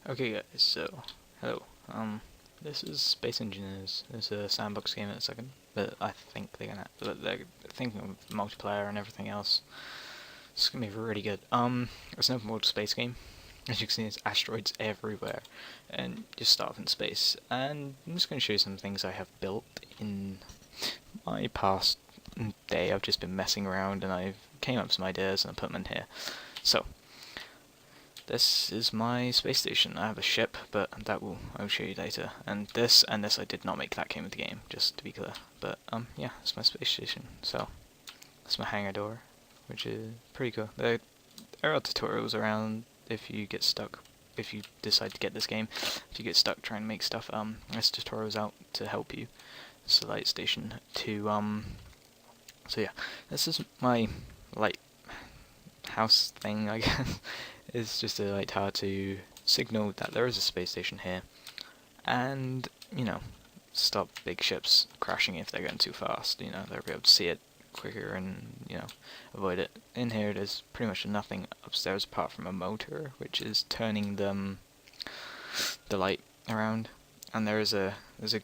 Okay guys, so, hello. This is Space Engineers. It's a sandbox game in a second, but I think they're thinking of multiplayer and everything else. It's gonna be really good. It's an open world space game. As you can see, there's asteroids everywhere, and you start off in space. And I'm just gonna show you some things I have built in my past day. I've just been messing around, and I came up with some ideas, and I put them in here. So, this is my space station. I have a ship, but I'll show you later. And this I did not make. That came with the game, just to be clear. But yeah, it's my space station. So that's my hangar door, which is pretty cool. There are tutorials around if you get stuck. If you decide to get this game, if you get stuck trying to make stuff, there's tutorials out to help you. It's the light station to So yeah, this is my light house thing, I guess. Is just a light tower to signal that there is a space station here, and stop big ships crashing if they're going too fast. They'll be able to see it quicker and avoid it. In here there's pretty much nothing upstairs apart from a motor which is turning the light around, and there's a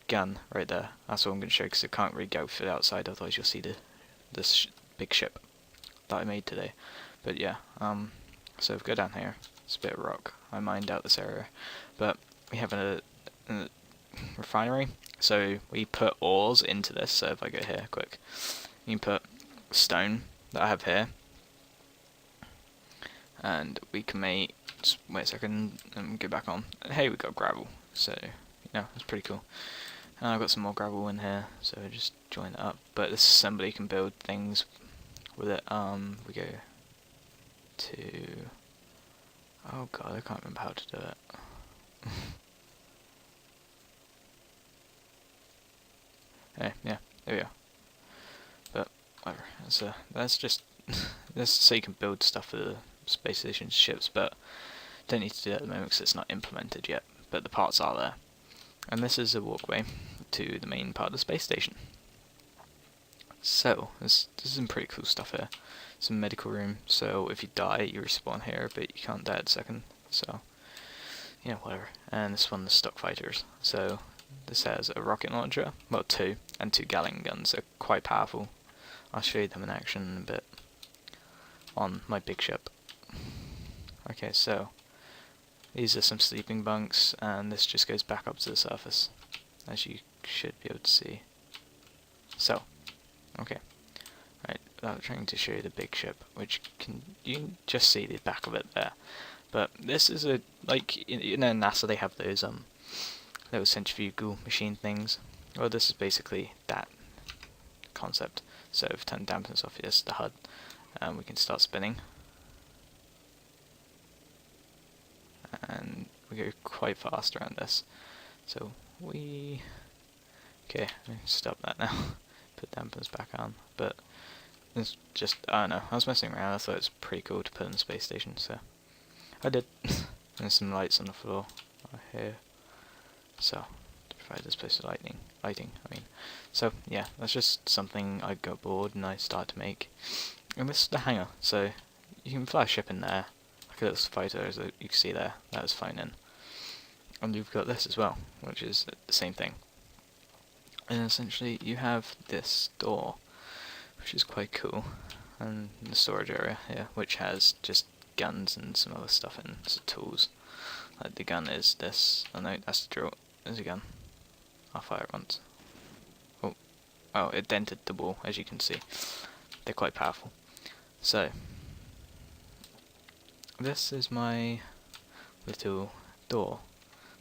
gun right there. That's what I'm going to show because I can't really go for the outside, otherwise you'll see this big ship that I made today. But yeah, so if we go down here, it's a bit of rock. I mined out this area, but we have a refinery, so we put ores into this. So if I go here quick, you can put stone that I have here, and we can make. Just wait a second and go back on. And hey, we got gravel, so it's pretty cool. And I've got some more gravel in here, so just join it up. But this assembly can build things with it. We go to. Oh god, I can't remember how to do it. Yeah, there we go. But whatever. That's just this so you can build stuff for the space station ships, but don't need to do that at the moment because it's not implemented yet. But the parts are there, and this is a walkway to the main part of the space station. So this is some pretty cool stuff here. Some medical room, so if you die you respawn here, but you can't die at a second, so whatever. And this one, the stock fighters, so this has a rocket launcher, well two, and two Gatling guns. They're quite powerful. I'll show you them in action in a bit on my big ship. Okay, so these are some sleeping bunks, and this just goes back up to the surface, as you should be able to see. So okay, right, I'm trying to show you the big ship, which you can just see the back of it there. But this is NASA they have those little centrifugal machine things. Well, this is basically that concept. So if we turn dampers off, yes, the HUD, we can start spinning, and we go quite fast around this. So okay, let me stop that now. Put dampers back on, but it's just, I don't know, I was messing around. I thought it was pretty cool to put in the space station, so I did. There's some lights on the floor right here, so to provide this place with lighting. So yeah, that's just something I got bored and I started to make. And this is the hangar, so you can fly a ship in there, like a little fighter, as you can see there. That was flown in, and you've got this as well, which is the same thing. And essentially you have this door, which is quite cool, and the storage area here, which has just guns and some other stuff in, some tools. Like the gun is this. Oh no, that's the drill. There's a gun. I'll fire it once. Oh, it dented the wall, as you can see. They're quite powerful. So this is my little door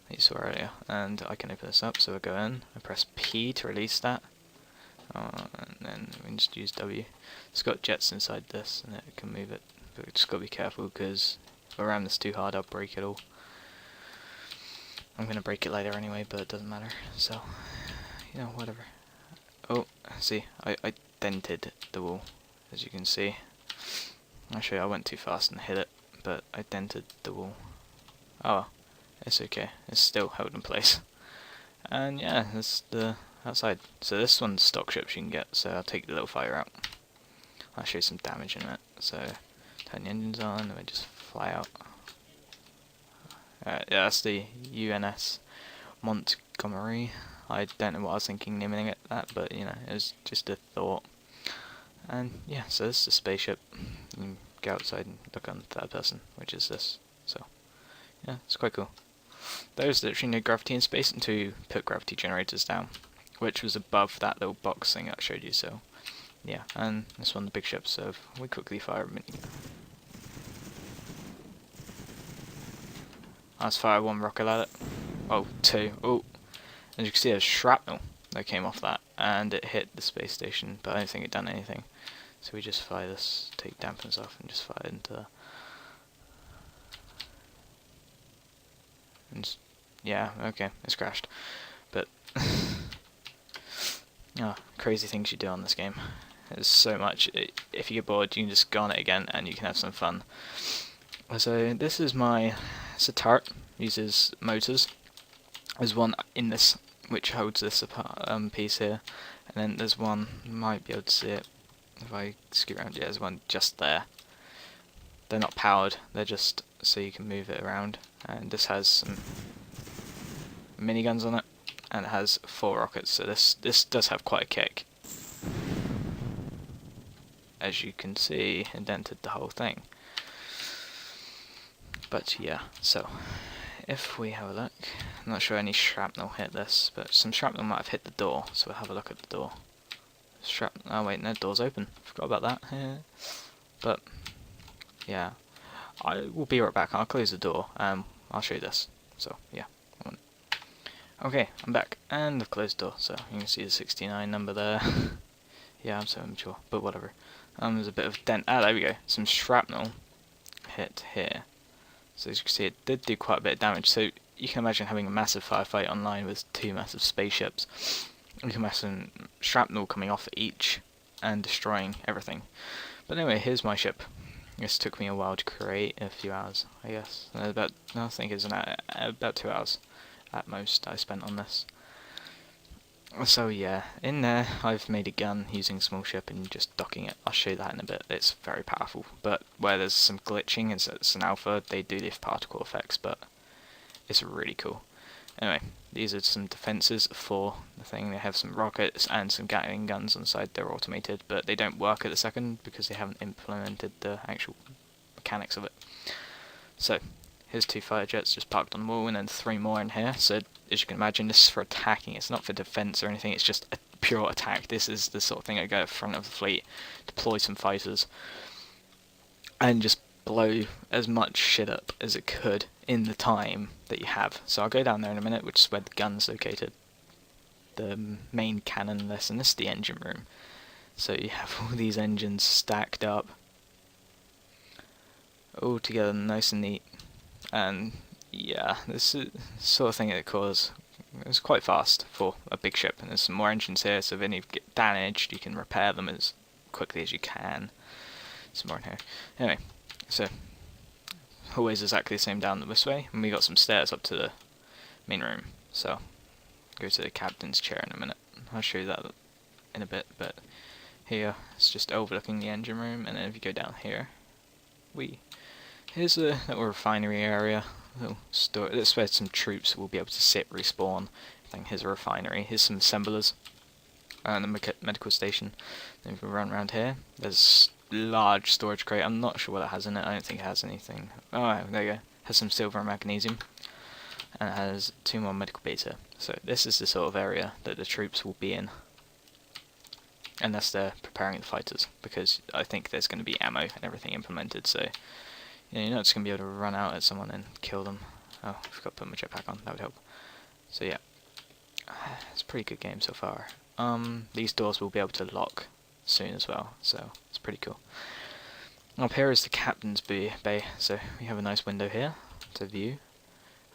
that you saw earlier, and I can open this up. So I go in, I press P to release that, and then we can just use W. It's got jets inside this, and it can move it, but we just got to be careful because if I ram this too hard I'll break it all. I'm going to break it later anyway, but it doesn't matter, so whatever. Oh, see, I dented the wall, as you can see. Actually, I went too fast and hit it, but I dented the wall. Oh well. It's okay, it's still held in place. And yeah, that's the outside. So this one's stock ships you can get, so I'll take the little fire out. I'll show you some damage in it. So turn the engines on and we just fly out. Yeah, that's the UNS Montgomery. I don't know what I was thinking naming it that, but you know, it was just a thought. And yeah, so this is a spaceship. You can go outside and look on third person, which is this. So yeah, it's quite cool. There's literally no gravity in space until you put gravity generators down, which was above that little box thing I showed you. So yeah, and this one, the big ship. So if we quickly fire a mini. Let's fire one rocket at it. Oh, two. Oh, as you can see, there's shrapnel that came off that, and it hit the space station, but I don't think it done anything. So we just fire this, take dampers off, and just fire it into there. And just, yeah, okay, it's crashed. But crazy things you do on this game. There's so much. If you get bored, you can just go on it again, and you can have some fun. So this is it's a turret, uses motors. There's one in this which holds this piece here, and then there's one, you might be able to see it if I scoot around. Yeah, there's one just there. They're not powered, they're just so you can move it around. And this has some miniguns on it, and it has 4 rockets, so this does have quite a kick. As you can see, indented the whole thing. But yeah, so if we have a look, I'm not sure any shrapnel hit this, but some shrapnel might have hit the door, so we'll have a look at the door. Oh wait, no, door's open. Forgot about that. Yeah. But yeah, I will be right back. I'll close the door. I'll show you this. So yeah. Okay, I'm back, and I've closed the door, so you can see the 69 number there. Yeah, I'm so immature, but whatever. There's a bit of dent. Ah, there we go. Some shrapnel hit here. So as you can see, it did do quite a bit of damage. So you can imagine having a massive firefight online with 2 massive spaceships. You can imagine shrapnel coming off each and destroying everything. But anyway, here's my ship. This took me a while to create, a few hours, I guess. I think it's about 2 hours at most I spent on this. So yeah, in there I've made a gun using a small ship and just docking it. I'll show you that in a bit. It's very powerful, but where there's some glitching, it's an alpha, they do the particle effects, but it's really cool. Anyway, these are some defences for the thing. They have some rockets and some Gatling guns on the side. They're automated, but they don't work at the second because they haven't implemented the actual mechanics of it. So here's 2 fighter jets just parked on the wall, and then 3 more in here. So as you can imagine, this is for attacking. It's not for defense or anything. It's just a pure attack. This is the sort of thing that go at the front of the fleet, deploy some fighters, and just blow as much shit up as it could in the time that you have. So I'll go down there in a minute, which is where the gun's located. The main cannon, and this is the engine room. So you have all these engines stacked up, all together nice and neat. And yeah, this is the sort of thing that it's quite fast for a big ship, and there's some more engines here, so if any get damaged you can repair them as quickly as you can. Some more in here. Anyway, so always exactly the same down this way, and we got some stairs up to the main room, so go to the captain's chair in a minute. I'll show you that in a bit, but here it's just overlooking the engine room, and then if you go down here, here's a little refinery area, little store. That's where some troops will be able to sit, respawn. Here's a refinery. Here's some assemblers, and the medical station. Then if we run around here, there's a large storage crate. I'm not sure what it has in it. I don't think it has anything. Oh, there you go. It has some silver and magnesium, and it has 2 more medical beta. So this is the sort of area that the troops will be in, unless they're preparing the fighters, because I think there's going to be ammo and everything implemented. So yeah, you're not just going to be able to run out at someone and kill them. Oh, I forgot to put my jetpack on, that would help. So yeah, it's a pretty good game so far. These doors will be able to lock soon as well, so it's pretty cool. Up here is the captain's bay, so we have a nice window here to view,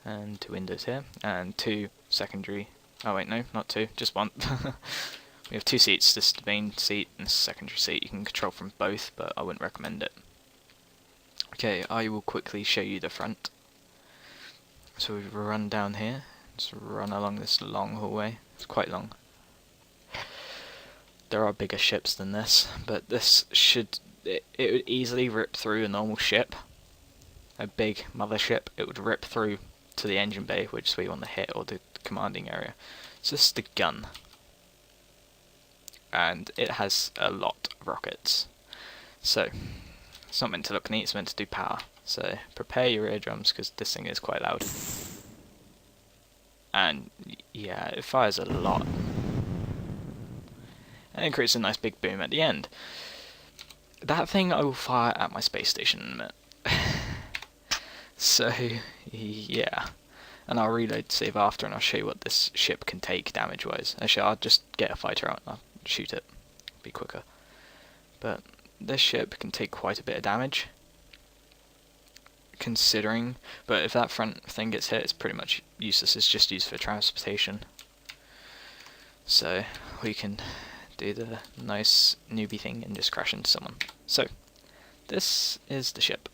and 2 windows here, and 2 secondary, oh wait, no, not 2, just 1. We have 2 seats, this is the main seat and this is the secondary seat. You can control from both, but I wouldn't recommend it. Okay, I will quickly show you the front. So we run down here, just run along this long hallway. It's quite long. There are bigger ships than this, but this it would easily rip through a normal ship. A big mothership, it would rip through to the engine bay, which is where you want to hit, or the commanding area. So this is the gun, and it has a lot of rockets. So it's not meant to look neat, it's meant to do power. So prepare your eardrums, because this thing is quite loud. And yeah, it fires a lot. And it creates a nice big boom at the end. That thing I will fire at my space station in a minute. So yeah. And I'll reload to save after, and I'll show you what this ship can take damage-wise. Actually, I'll just get a fighter out and I'll shoot it. Be quicker. But this ship can take quite a bit of damage, considering. But if that front thing gets hit, it's pretty much useless. It's just used for transportation. So we can do the nice newbie thing and just crash into someone. So this is the ship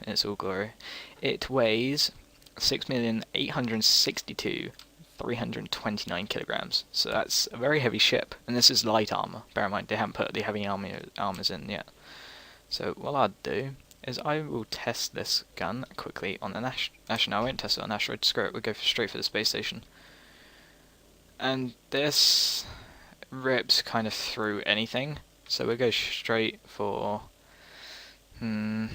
in its all glory. It weighs 6,862,329 kilograms. So that's a very heavy ship, and this is light armor. Bear in mind they haven't put the heavy armors in yet. So what I'll do is I will test this gun quickly on an actually no, I won't test it on an asteroid. Screw it, we'll go straight for the space station. And this rips kind of through anything, so we'll go straight for I'm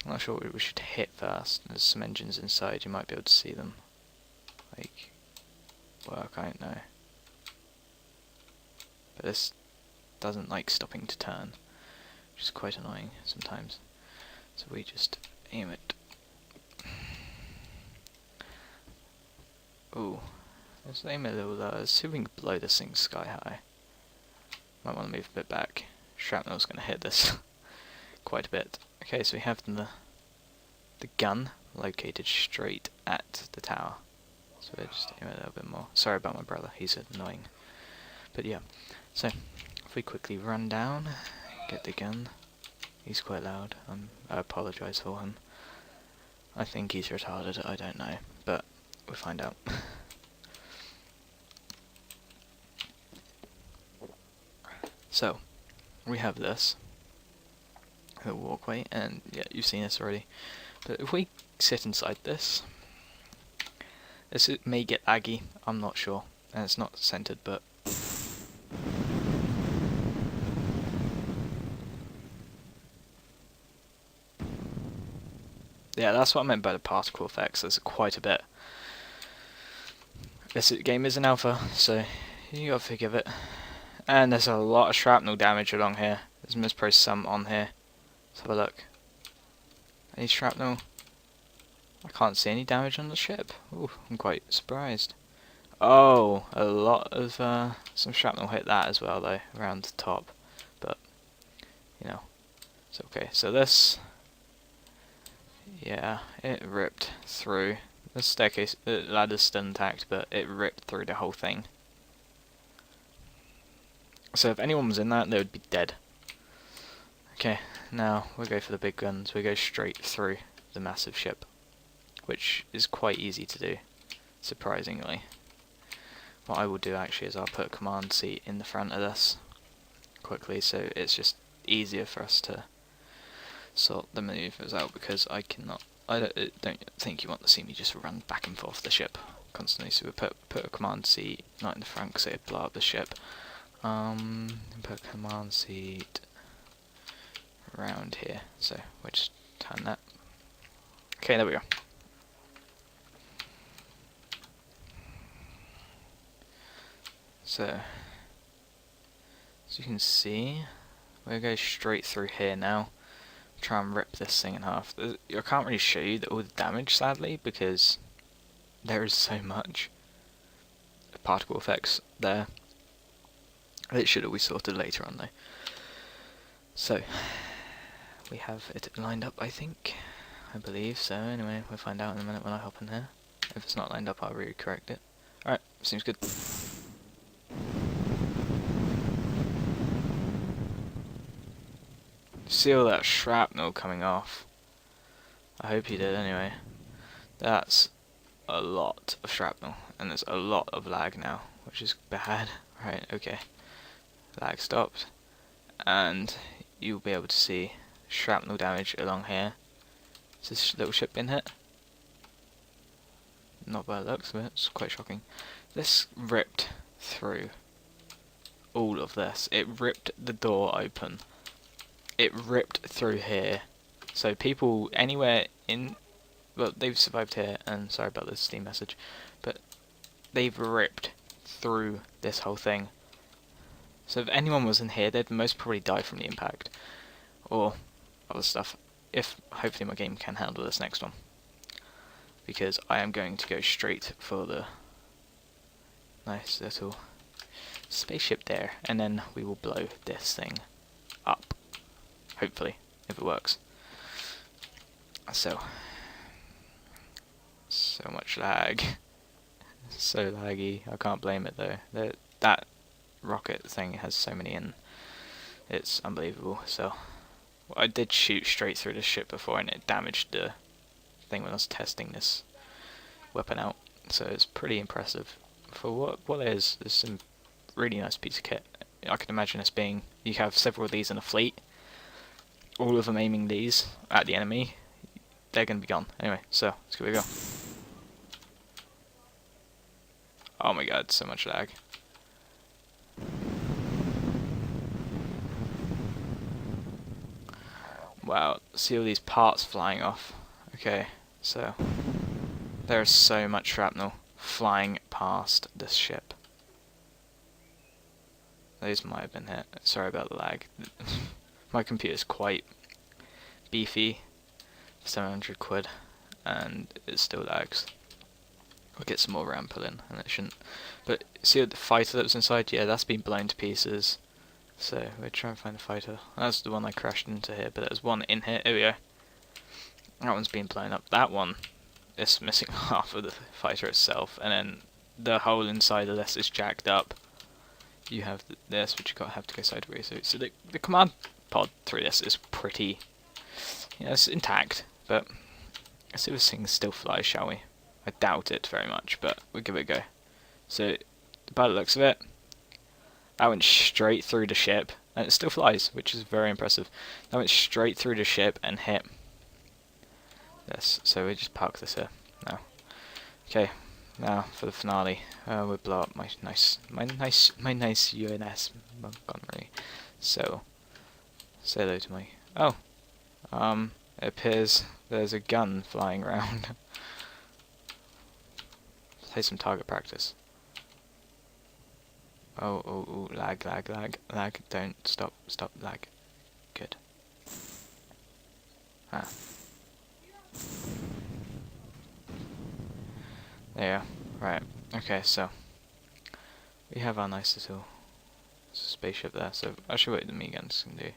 not sure what we should hit first. There's some engines inside, you might be able to see them like work, I don't know, but this doesn't like stopping to turn, which is quite annoying sometimes, so we just aim it. Ooh, let's aim it a little lower. Let's see if we can blow this thing sky high. Might want to move a bit back. Shrapnel's going to hit this quite a bit. Okay, so we have the gun located straight at the tower. So we'll just aim it a little bit more. Sorry about my brother, he's annoying. But yeah, so if we quickly run down, get the gun. He's quite loud. I apologise for him. I think he's retarded, I don't know, but we'll find out. So, we have this little walkway, and yeah, you've seen this already. But if we sit inside this it may get laggy, I'm not sure. And it's not centered, but yeah, that's what I meant by the particle effects. There's quite a bit. This game is an alpha, so you gotta forgive it. And there's a lot of shrapnel damage along here. There's mispriced some on here. Let's have a look. Any shrapnel? I can't see any damage on the ship. Ooh, I'm quite surprised. Oh, a lot of some shrapnel hit that as well though, around the top. But you know, it's okay. So this, yeah, it ripped through. The staircase, the ladder's still intact, but it ripped through the whole thing. So if anyone was in that, they would be dead. Okay, now we'll go for the big guns. We go straight through the massive ship, which is quite easy to do, surprisingly. What I will do actually is I'll put a command seat in the front of this quickly, so it's just easier for us to sort the maneuvers out, because I don't think you want to see me just run back and forth the ship constantly. So we'll put a command seat not in the front because it'd blow up the ship. Put a command seat around here, so we'll just turn that. Okay, there we go. So, as you can see, we'll go straight through here now. Try and rip this thing in half. I can't really show you all the damage, sadly, because there is so much particle effects there. It should all be sorted later on though. So, we have it lined up, I think. I believe so. Anyway, we'll find out in a minute when I hop in here. If it's not lined up, I'll recorrect it. Alright, seems good. See all that shrapnel coming off? I hope you did anyway. That's a lot of shrapnel, and there's a lot of lag now, which is bad. Right, okay. Lag stopped, and you'll be able to see shrapnel damage along here. Is this little ship been hit? not by the looks of it, it's quite shocking. This ripped through all of this. It ripped the door open. It ripped through here. So people anywhere in, well, they've survived here, and sorry about the Steam message, but they've ripped through this whole thing. So if anyone was in here, they'd most probably die from the impact, or other stuff, if hopefully my game can handle this next one. Because I am going to go straight for the nice little spaceship there, and then we will blow this thing up. Hopefully, if it works. So much lag. So laggy. I can't blame it though. That rocket thing has so many in. It's unbelievable. So I did shoot straight through the ship before, and it damaged the thing when I was testing this weapon out. So it's pretty impressive for what it is. There's some really nice piece of kit. I can imagine this being, you have several of these in a fleet, all of them aiming these at the enemy, they're going to be gone. Anyway, so let's give it a go. Oh my god, so much lag. Wow, see all these parts flying off. Okay, so there is so much shrapnel flying past this ship. Those might have been hit. Sorry about the lag. My computer's quite beefy, 700 quid, and it still lags. I'll get some more RAM put in, and it shouldn't. But see the fighter that was inside? Yeah, that's been blown to pieces. So we'll try and find the fighter. That's the one I crashed into here, but there's one in here. Here we go. That one's been blown up. That one is missing half of the fighter itself, and then the whole inside of this is jacked up. You have this, which you have to go sideways. So the command pod through this is pretty, it's intact, but let's see if this thing still flies, shall we? I doubt it very much, but we'll give it a go. So, by the looks of it, that went straight through the ship, and it still flies, which is very impressive. That went straight through the ship and hit this. So we just park this here now. Okay, now for the finale, we'll blow up my nice UNS Montgomery. So, say hello to my. Oh, it appears there's a gun flying around. Play some target practice. Oh, lag, don't stop, lag. Good. Ah. There, right, okay, so we have our nice little spaceship there, so I'll show you what the miniguns can do.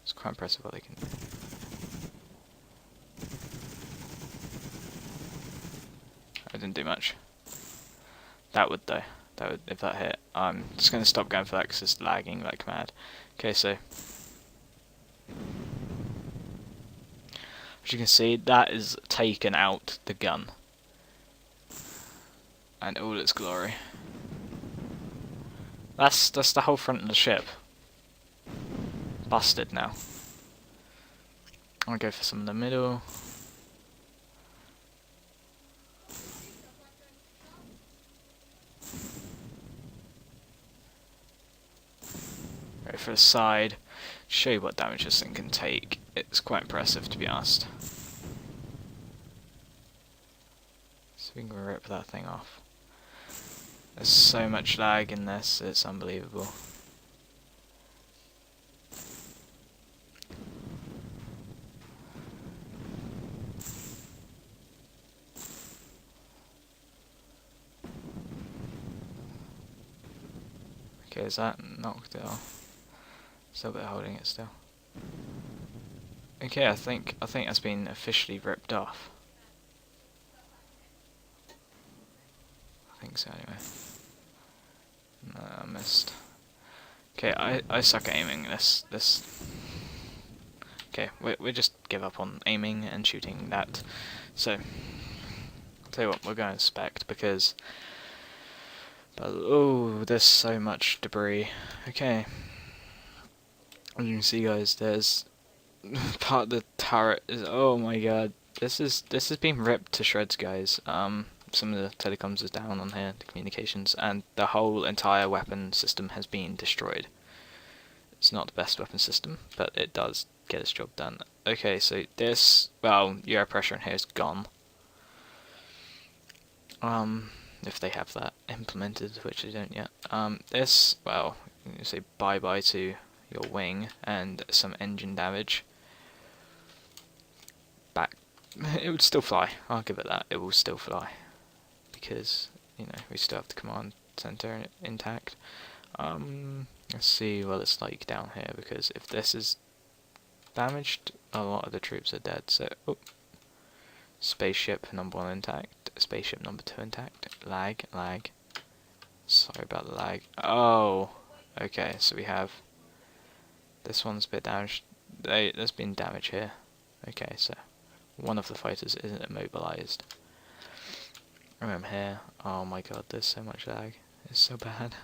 It's quite impressive what they can do. I didn't do much. That would though. That would, if that hit. I'm just going to stop going for that because it's lagging like mad. Okay, so as you can see, that is taken out the gun and all its glory. That's the whole front of the ship. Busted now. I'll go for some in the middle. Go for the side. Show you what damage this thing can take. It's quite impressive, to be honest. So we can rip that thing off. There's so much lag in this, it's unbelievable. Okay, is that knocked it off? Still a bit holding it still. Okay, I think that's been officially ripped off. I think so anyway. No, I missed. Okay, I suck at aiming this. Okay, we just give up on aiming and shooting that. So, I'll tell you what, we're going to inspect because. Oh, there's so much debris. Okay. As you can see, guys, there's part of the turret is. Oh my god, this has been ripped to shreds, guys. Some of the telecoms is down on here, the communications, and the whole entire weapon system has been destroyed. It's not the best weapon system, but it does get its job done. Okay, so this, well, your air pressure in here is gone. If they have that implemented, which they don't yet. This, well, you say bye-bye to your wing and some engine damage. Back, it would still fly. I'll give it that. It will still fly because we still have the command center intact. Let's see what it's like down here, because if this is damaged, a lot of the troops are dead. So, spaceship number 1 intact, spaceship number 2 intact. Lag. Sorry about the lag. Oh, okay. So we have this one's a bit damaged. There's been damage here. Okay, so one of the fighters isn't immobilized. I'm here. Oh my god, there's so much lag. It's so bad.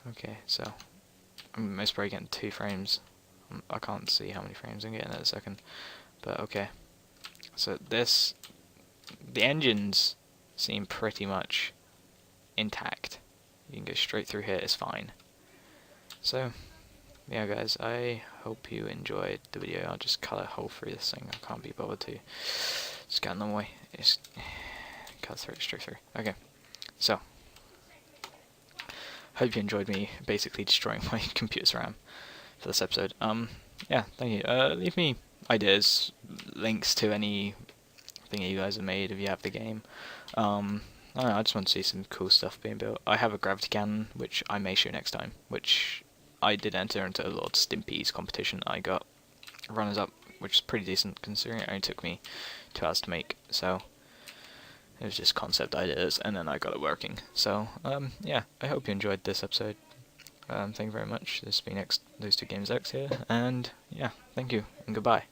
Okay, so I'm most probably getting 2 frames. I can't see how many frames I'm getting at a second, but okay. So the engines seem pretty much intact. You can go straight through here, it's fine. So, yeah guys, I hope you enjoyed the video. I'll just cut a hole through this thing. I can't be bothered to scan them away. Just cut through it straight through. Okay, so hope you enjoyed me basically destroying my computer's RAM for this episode. Yeah, thank you. Leave me ideas, links to anything you guys have made if you have the game. I don't know, I just want to see some cool stuff being built. I have a gravity cannon, which I may show next time, which I did enter into a Lord Stimpy's competition. I got runners-up, which is pretty decent considering it only took me 2 hours to make, so it was just concept ideas, and then I got it working. So, yeah, I hope you enjoyed this episode. Thank you very much. This has been those 2 games X here, and yeah, thank you, and goodbye.